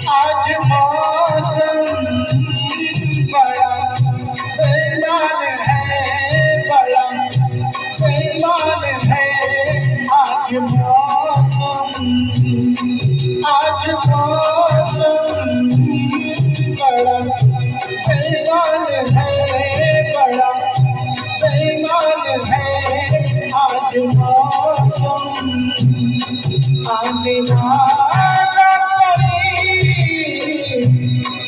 आज मौसम बड़ा बेईमान है, बड़ा बेईमान है। आज मौसम बड़ा बेईमान है, बड़ा बेईमान है। आज मौसम आने वाला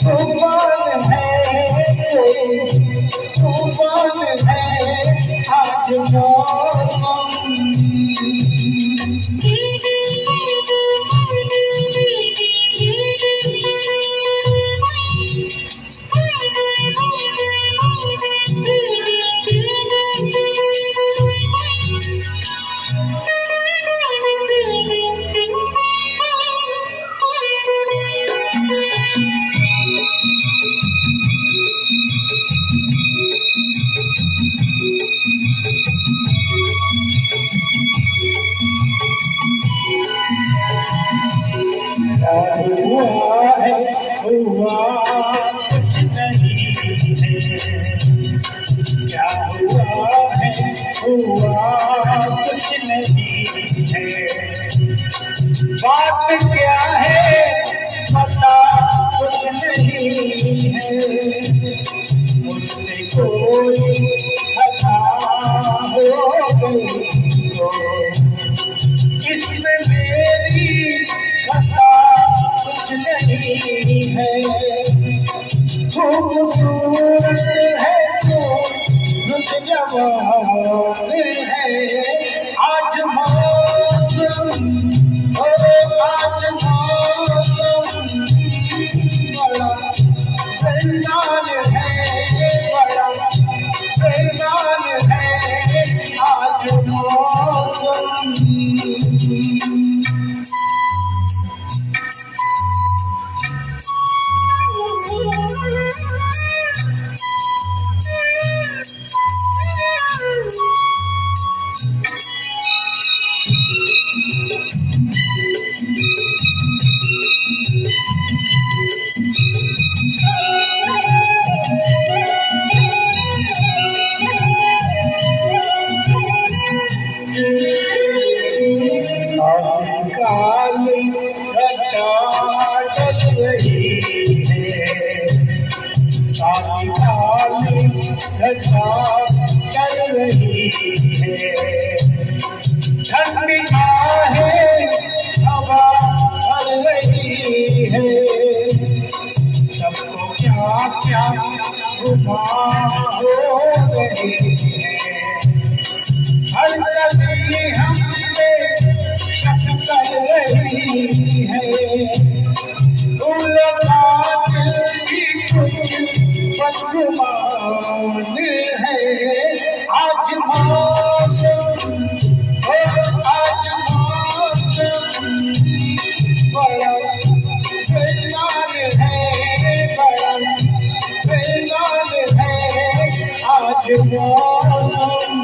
तूफान है, तूफान है। आज मौसम हुआ है, हुआ कुछ नहीं है। क्या हुआ है, हुआ कुछ नहीं है। बात क्या है पता कुछ नहीं है। मुझसे कोई खता हो गई तो इसमें मेरी खता कुछ नहीं है। खूबसूरत है तो रुक जवान है। आज मौसम, आज मौसम बड़ा बेईमान है, बड़ा बेईमान है। आज मौसम काली घटा चल रही है, काली घटा चल रही है। ठंडी आहें हवा चल रही है। सबको क्या क्या घुमा हो रही है। हर गली हम कर रही है। दिल भी कुछ बदगुमान है। आज मौसम, आज मौसम बड़ा बेईमान है, बड़ा बेईमान है। आज मौसम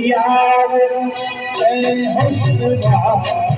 यार हुस्न वाले,